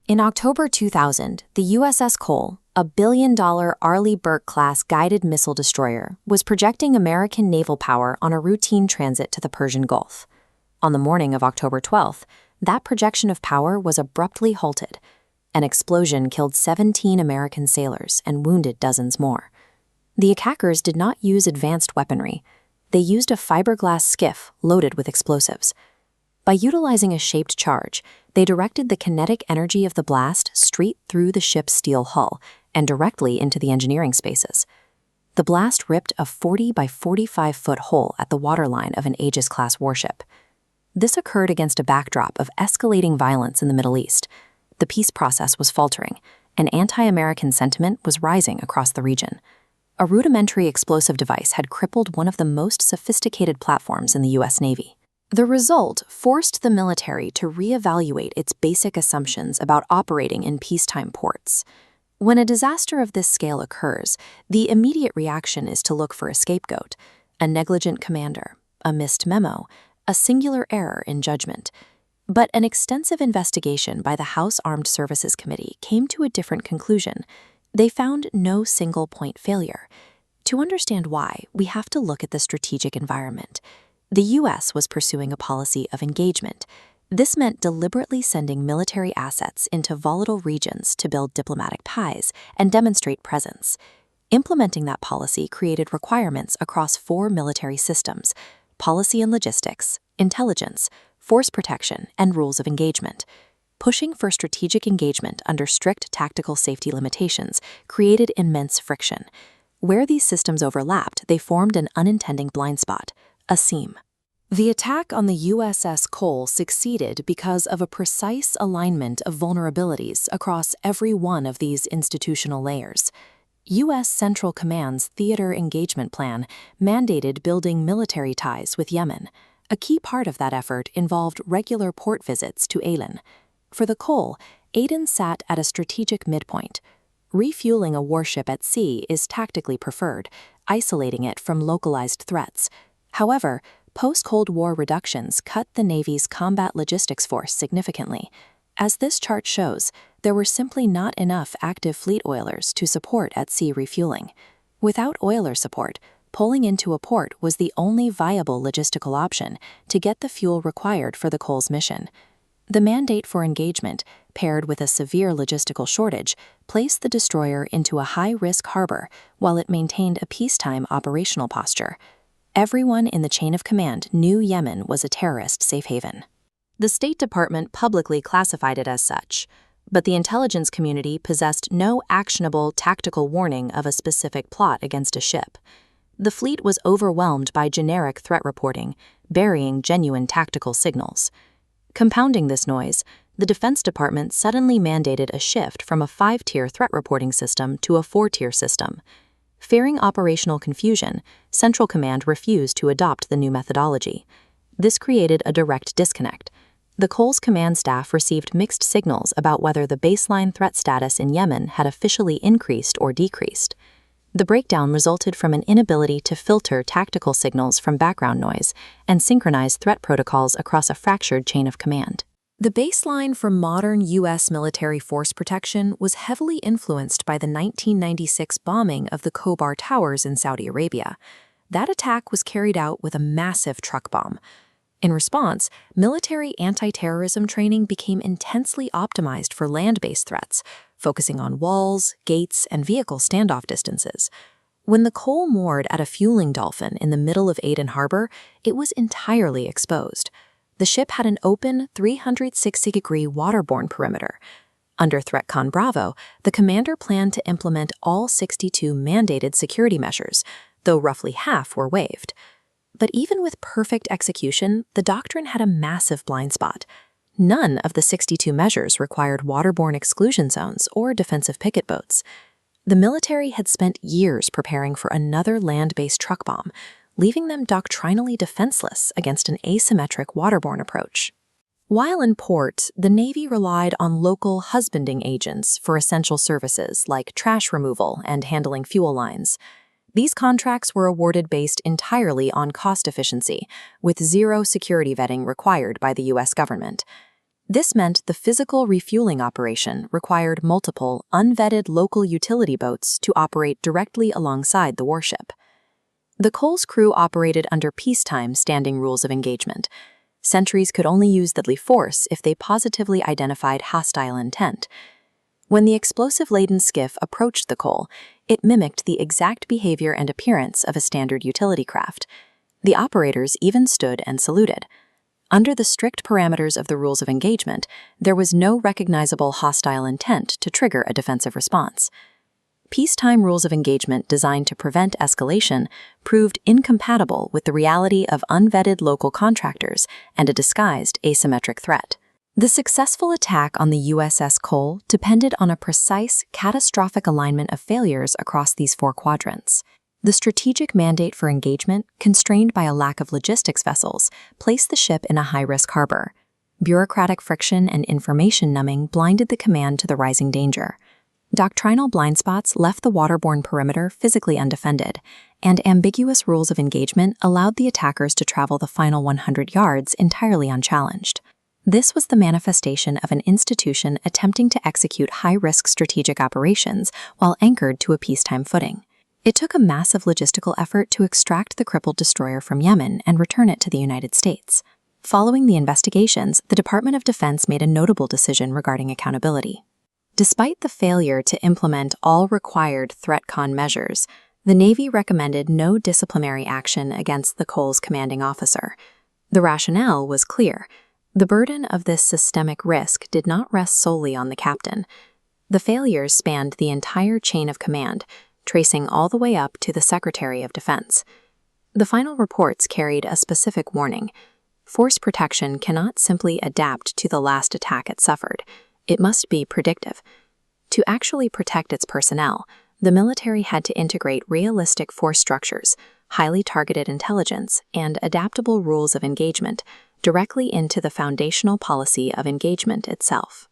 In October 2000, the USS Cole, a billion-dollar Arleigh Burke-class guided missile destroyer, was projecting American naval power on a routine transit to the Persian Gulf. On the morning of October 12th, that projection of power was abruptly halted. An explosion killed 17 American sailors and wounded dozens more. The attackers did not use advanced weaponry. They used a fiberglass skiff loaded with explosives. By utilizing a shaped charge, they directed the kinetic energy of the blast straight through the ship's steel hull and directly into the engineering spaces. The blast ripped a 40 by 45-foot hole at the waterline of an Aegis-class warship. This occurred against a backdrop of escalating violence in the Middle East. The peace process was faltering, and anti-American sentiment was rising across the region. A rudimentary explosive device had crippled one of the most sophisticated platforms in the U.S. Navy. The result forced the military to reevaluate its basic assumptions about operating in peacetime ports. When a disaster of this scale occurs, the immediate reaction is to look for a scapegoat, a negligent commander, a missed memo, a singular error in judgment. But an extensive investigation by the House Armed Services Committee came to a different conclusion. They found no single point failure. To understand why, we have to look at the strategic environment. The U.S. was pursuing a policy of engagement. This meant deliberately sending military assets into volatile regions to build diplomatic ties and demonstrate presence. Implementing that policy created requirements across 4 military systems: policy and logistics, intelligence, force protection, and rules of engagement. Pushing for strategic engagement under strict tactical safety limitations created immense friction. Where these systems overlapped, they formed an unintended blind spot, a seam. The attack on the USS Cole succeeded because of a precise alignment of vulnerabilities across every one of these institutional layers. U.S. Central Command's Theater Engagement Plan mandated building military ties with Yemen. A key part of that effort involved regular port visits to Aden. For the Cole, Aden sat at a strategic midpoint. Refueling a warship at sea is tactically preferred, isolating it from localized threats. However, post-Cold War reductions cut the Navy's combat logistics force significantly. As this chart shows, there were simply not enough active fleet oilers to support at-sea refueling. Without oiler support, pulling into a port was the only viable logistical option to get the fuel required for the Cole's mission. The mandate for engagement, paired with a severe logistical shortage, placed the destroyer into a high-risk harbor while it maintained a peacetime operational posture. Everyone in the chain of command knew Yemen was a terrorist safe haven. The State Department publicly classified it as such, but the intelligence community possessed no actionable tactical warning of a specific plot against a ship. The fleet was overwhelmed by generic threat reporting, burying genuine tactical signals. Compounding this noise, the Defense Department suddenly mandated a shift from a 5-tier threat reporting system to a 4-tier system. Fearing operational confusion, Central Command refused to adopt the new methodology. This created a direct disconnect. The Cole's command staff received mixed signals about whether the baseline threat status in Yemen had officially increased or decreased. The breakdown resulted from an inability to filter tactical signals from background noise and synchronize threat protocols across a fractured chain of command. The baseline for modern U.S. military force protection was heavily influenced by the 1996 bombing of the Covert towers in Saudi Arabia. That attack was carried out with a massive truck bomb. In response, military anti-terrorism training became intensely optimized for land-based threats, focusing on walls, gates, and vehicle standoff distances. When the Cole moored at a fueling dolphin in the middle of Aden Harbor, it was entirely exposed. The ship had an open 360-degree waterborne perimeter. Under ThreatCon Bravo, the commander planned to implement all 62 mandated security measures, though roughly half were waived. But even with perfect execution, the doctrine had a massive blind spot. None of the 62 measures required waterborne exclusion zones or defensive picket boats. The military had spent years preparing for another land-based truck bomb, leaving them doctrinally defenseless against an asymmetric waterborne approach. While in port, the Navy relied on local husbanding agents for essential services like trash removal and handling fuel lines. These contracts were awarded based entirely on cost efficiency, with zero security vetting required by the U.S. government. This meant the physical refueling operation required multiple, unvetted local utility boats to operate directly alongside the warship. The Cole's crew operated under peacetime standing rules of engagement. Sentries could only use deadly force if they positively identified hostile intent. When the explosive-laden skiff approached the Cole, it mimicked the exact behavior and appearance of a standard utility craft. The operators even stood and saluted. Under the strict parameters of the rules of engagement, there was no recognizable hostile intent to trigger a defensive response. Peacetime rules of engagement designed to prevent escalation proved incompatible with the reality of unvetted local contractors and a disguised asymmetric threat. The successful attack on the USS Cole depended on a precise, catastrophic alignment of failures across these four quadrants. The strategic mandate for engagement, constrained by a lack of logistics vessels, placed the ship in a high-risk harbor. Bureaucratic friction and information numbing blinded the command to the rising danger. Doctrinal blind spots left the waterborne perimeter physically undefended, and ambiguous rules of engagement allowed the attackers to travel the final 100 yards entirely unchallenged. This was the manifestation of an institution attempting to execute high-risk strategic operations while anchored to a peacetime footing. It took a massive logistical effort to extract the crippled destroyer from Yemen and return it to the United States. Following the investigations, the Department of Defense made a notable decision regarding accountability. Despite the failure to implement all required ThreatCon measures, the Navy recommended no disciplinary action against the Cole's commanding officer. The rationale was clear. The burden of this systemic risk did not rest solely on the captain. The failures spanned the entire chain of command, tracing all the way up to the Secretary of Defense. The final reports carried a specific warning. Force protection cannot simply adapt to the last attack it suffered. It must be predictive. To actually protect its personnel, the military had to integrate realistic force structures, highly targeted intelligence, and adaptable rules of engagement directly into the foundational policy of engagement itself.